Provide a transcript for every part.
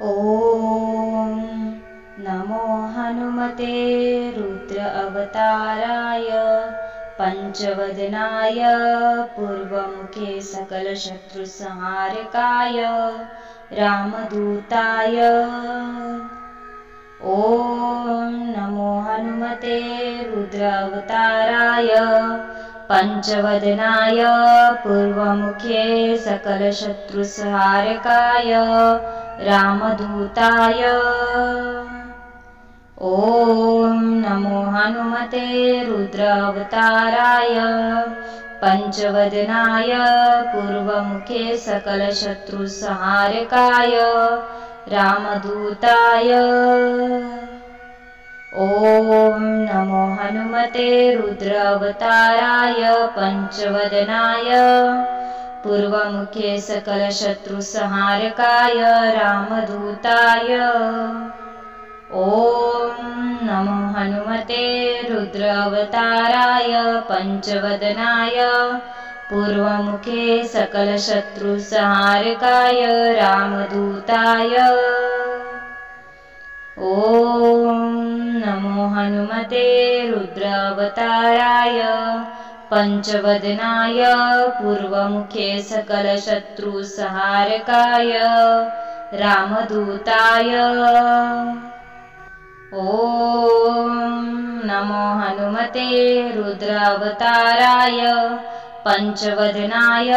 ॐ नमो हनुमते रुद्र अवताराय पंचवदनाय पूर्वमुखे सकलशत्रुसंहारकाय रामदूताय। ॐ नमो हनुमते रुद्र अवताराय पंचवदनाय पूर्वमुखे सकलशत्रुसंहारकाय रामदूताय। ॐ नमो हनुमते रुद्र अवताराय पंचवदनाय पूर्वमुखे सकलशत्रुसंहारकाय रामदूताय। ॐ नमो हनुमते रुद्र अवताराय पंचवदनाय पूर्वमुखे सकलशत्रुसंहारकाय रामदूताय। ॐ नमो हनुमते रुद्र अवताराय पंचवदनाय पूर्वमुखे सकलशत्रुसंहारकाय रामदूताय। ॐ नमो हनुमते रुद्र अवताराय पंचवदनाय पूर्वमुखे सकलशत्रुसंहारकाय रामदूताय। ॐ नमो हनुमते रुद्र अवताराय पंचवदनाय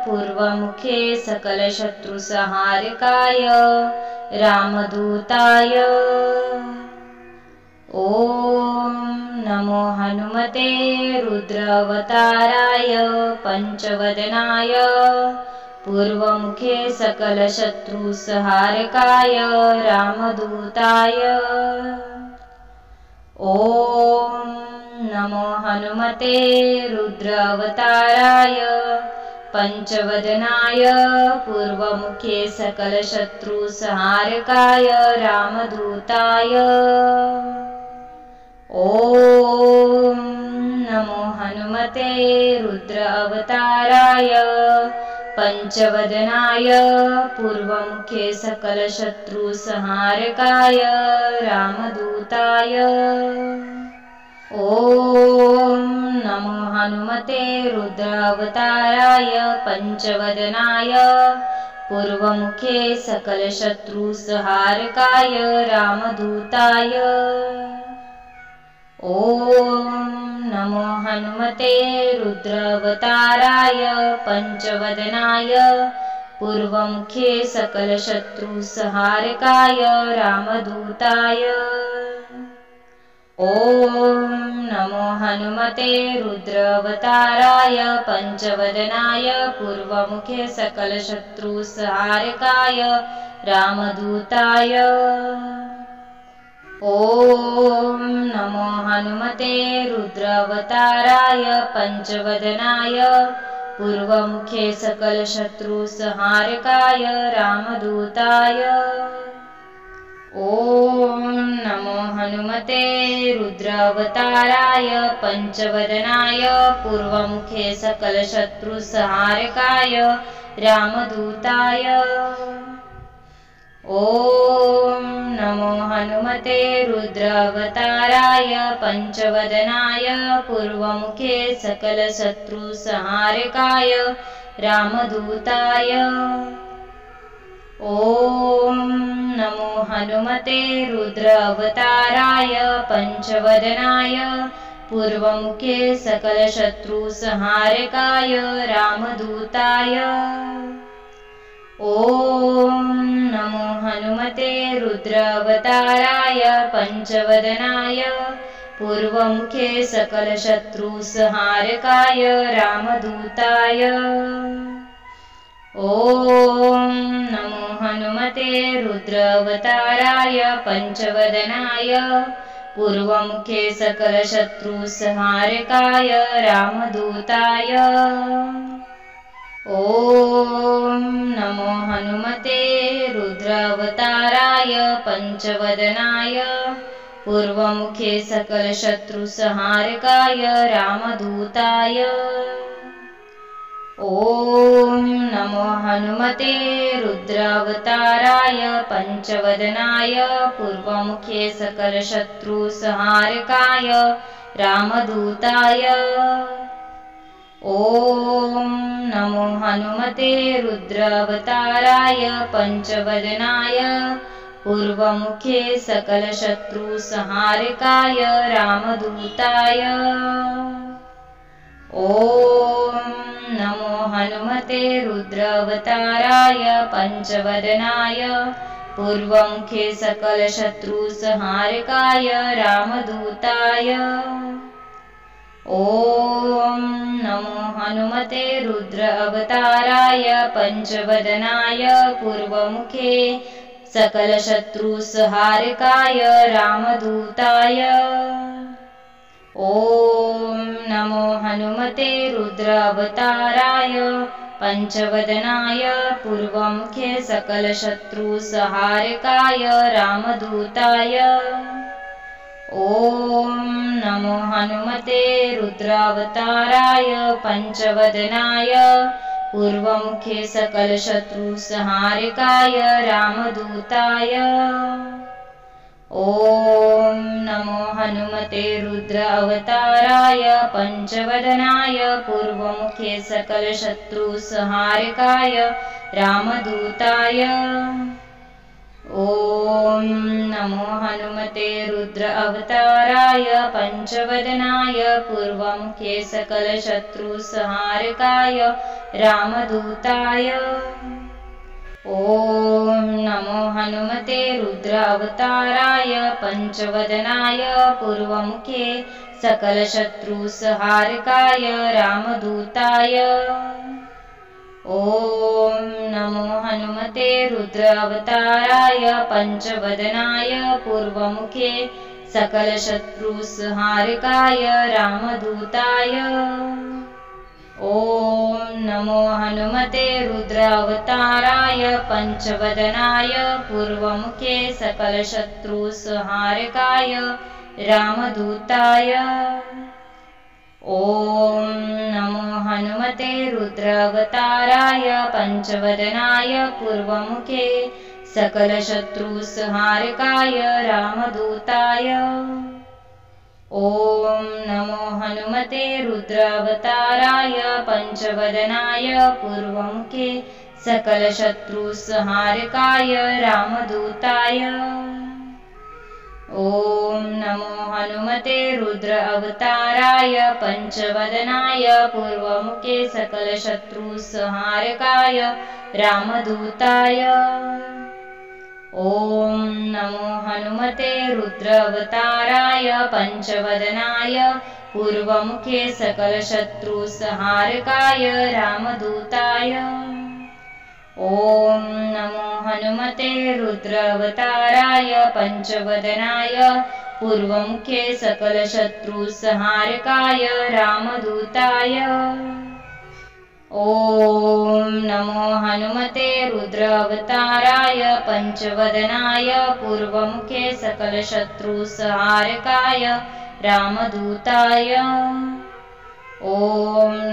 पूर्वमुखे सकलशत्रुसंहारकाय रामदूताय। ॐ नमो हनुमते रुद्र अवताराय पंचवदनाय पूर्वमुखे सकलशत्रुसंहारकाय रामदूताय। ॐ नमो हनुमते रुद्र अवताराय पंचवदनाय पूर्वमुखे सकलशत्रुसंहारकाय रामदूताय। ॐ नमो हनुमते रुद्र अवताराय पंचवदनाय पूर्वमुखे सकलशत्रुसंहारकाय रामदूताय। ॐ नमो हनुमते रुद्र अवताराय पंचवदनाय पूर्वमुखे सकलशत्रुसंहारकाय रामदूताय। ॐ नमो हनुमते रुद्र अवताराय पंचवदनाय पूर्वमुखे सकलशत्रुसंहारकाय रामदूताय। ॐ नमो हनुमते रुद्र अवताराय पंचवदनाय पूर्वमुखे सकलशत्रुसंहारकाय रामदूताय। ॐ नमो हनुमते रुद्र अवताराय पंचवदनाय पूर्वमुखे सकलशत्रुसंहारकाय रामदूताय। ॐ नमो हनुमते रुद्र अवताराय पंचवदनाय पूर्वमुखे सकलशत्रुसंहारकाय रामदूताय। ॐ नमो हनुमते रुद्र अवताराय पंचवदनाय पूर्वमुखे सकलशत्रुसंहारकाय रामदूताय। ॐ नमो हनुमते रुद्र अवताराय पंचवदनाय पूर्वमुखे सकलशत्रुसंहारकाय रामदूताय। ॐ नमो हनुमते रुद्र अवताराय पंचवदनाय पूर्वमुखे सकलशत्रुसंहारकाय रामदूताय। ॐ नमो हनुमते रुद्र अवताराय पंचवदनाय पूर्वमुखे सकलशत्रुसंहारकाय रामदूताय। ॐ नमो हनुमते रुद्र अवताराय पंचवदनाय पूर्वमुखे सकलशत्रुसंहारकाय रामदूताय। ॐ नमो हनुमते रुद्रावताराय पञ्चवदनाय पूर्वमुखे सकलशत्रुसंहारकाय रामदूताय। ॐ नमो हनुमते रुद्रावताराय पञ्चवदनाय पूर्वमुखे सकलशत्रुसंहारकाय रामदूताय। ॐ नमो हनुमते रुद्रावताराय पञ्चवदनाय पूर्वमुखे सकलशत्रुसंहारकाय रामदूताय। ॐ नमो हनुमते रुद्रावताराय पञ्चवदनाय पूर्वमुखे सकलशत्रुसंहारकाय रामदूताय। ॐ नमो हनुमते रुद्रावताराय पञ्चवदनाय पूर्वमुखे सकलशत्रुसंहारकाय रामदूताय। ॐ नमो हनुमते रुद्रावताराय पञ्चवदनाय पूर्वमुखे सकलशत्रुसंहारकाय रामदूताय। ॐ नमो हनुमते रुद्रावताराय पञ्चवदनाय पूर्वमुखे सकलशत्रुसंहारकाय रामदूताय। ॐ नमो हनुमते रुद्रावताराय पञ्चवदनाय पूर्वमुखे सकलशत्रुसंहारकाय रामदूताय। ॐ नमो हनुमते रुद्रावताराय पञ्चवदनाय पूर्वमुखे सकलशत्रुसंहारकाय रामदूताय। ॐ नमो हनुमते रुद्रावताराय पञ्चवदनाय पूर्वमुखे सकलशत्रुसंहारकाय रामदूताय। ॐ नमो हनुमते रुद्रावताराय पञ्चवदनाय पूर्वमुखे सकलशत्रुसंहारकाय रामदूताय। ॐ नमो हनुमते रुद्रावताराय पञ्चवदनाय पूर्वमुखे सकलशत्रुसंहारकाय रामदूताय। ॐ नमो हनुमते रुद्रावताराय पञ्चवदनाय पूर्वमुखे सकलशत्रुसंहारकाय रामदूताय। ॐ नमो हनुमते रुद्रावताराय पञ्चवदनाय पूर्वमुखे सकलशत्रुसंहारकाय रामदूताय। ॐ नमो हनुमते रुद्रावताराय पञ्चवदनाय पूर्वमुखे सकलशत्रुसंहारकाय रामदूताय। ॐ नमो हनुमते रुद्रावताराय पञ्चवदनाय पूर्वमुखे सकलशत्रुसंहारकाय रामदूताय। ॐ नमो हनुमते रुद्रावताराय पञ्चवदनाय पूर्वमुखे सकलशत्रुसंहारकाय रामदूताय। ॐ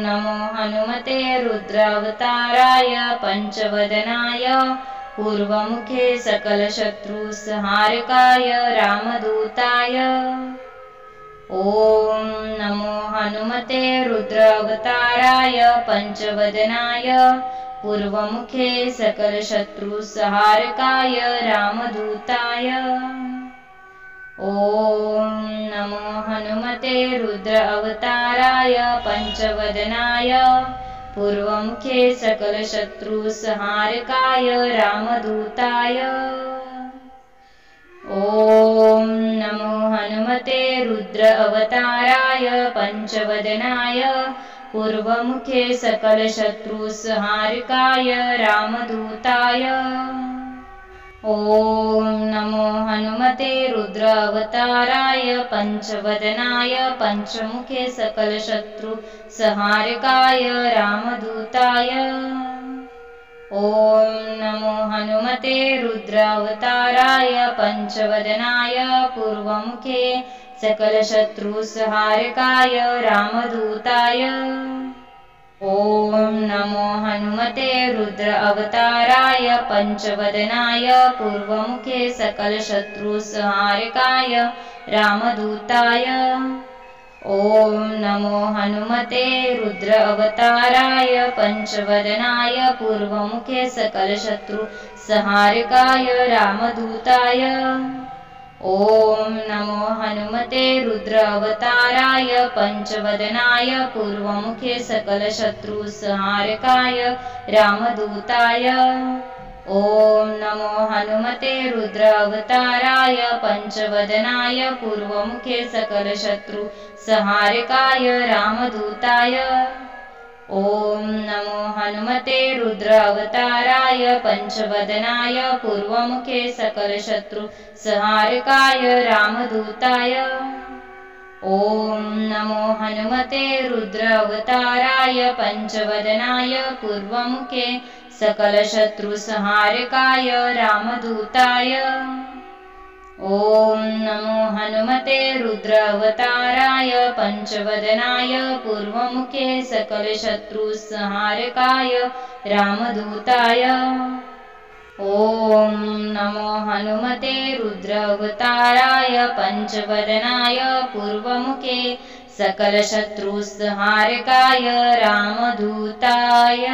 नमो हनुमते रुद्रावताराय पञ्चवदनाय पूर्वमुखे सकलशत्रुसंहारकाय रामदूताय। ॐ नमो हनुमते रुद्रावताराय पञ्चवदनाय पूर्वमुखे सकलशत्रुसंहारकाय रामदूताय। ॐ नमो हनुमते रुद्रावताराय पञ्चवदनाय पूर्वमुखे सकलशत्रुसंहारकाय रामदूताय। ॐ नमो हनुमते रुद्रावताराय पञ्चवदनाय पूर्वमुखे सकलशत्रुसंहारकाय रामदूताय। ॐ नमो हनुमते रुद्रावताराय पञ्चवदनाय पञ्चमुखे सकलशत्रुसंहारकाय रामदूताय। ॐ नमो हनुमते रुद्रावताराय पञ्चवदनाय पूर्वमुखे सकलशत्रुसंहारकाय रामदूताय। ॐ नमो हनुमते रुद्र अवताराय पंचवदनाय पूर्वमुखे सकलशत्रुसंहारकाय रामदूताय। ॐ नमो हनुमते रुद्र अवताराय पंचवदनाय पूर्वमुखे सकलशत्रुसंहारकाय रामदूताय। ॐ नमो हनुमते रुद्र अवताराय पंचवदनाय पूर्वमुखे सकलशत्रुसंहारकाय रामदूताय। ॐ नमो हनुमते रुद्र अवताराय पंचवदनाय पूर्वमुखे सकलशत्रुसंहारकाय रामदूताय। ॐ नमो हनुमते रुद्र अवताराय पंचवदनाय पूर्वमुखे सकलशत्रुसंहारकाय रामदूताय। ॐ नमो हनुमते रुद्र अवताराय पंचवदनाय पूर्वमुखे सकलशत्रुसंहारकाय रामदूताय। ॐ नमो हनुमते रुद्र अवताराय पंचवदनाय पूर्वमुखे सकलशत्रुसंहारकाय रामदूताय। ॐ नमो हनुमते रुद्र अवताराय पंचवदनाय पूर्वमुखे सकलशत्रुसंहारकाय रामदूताय।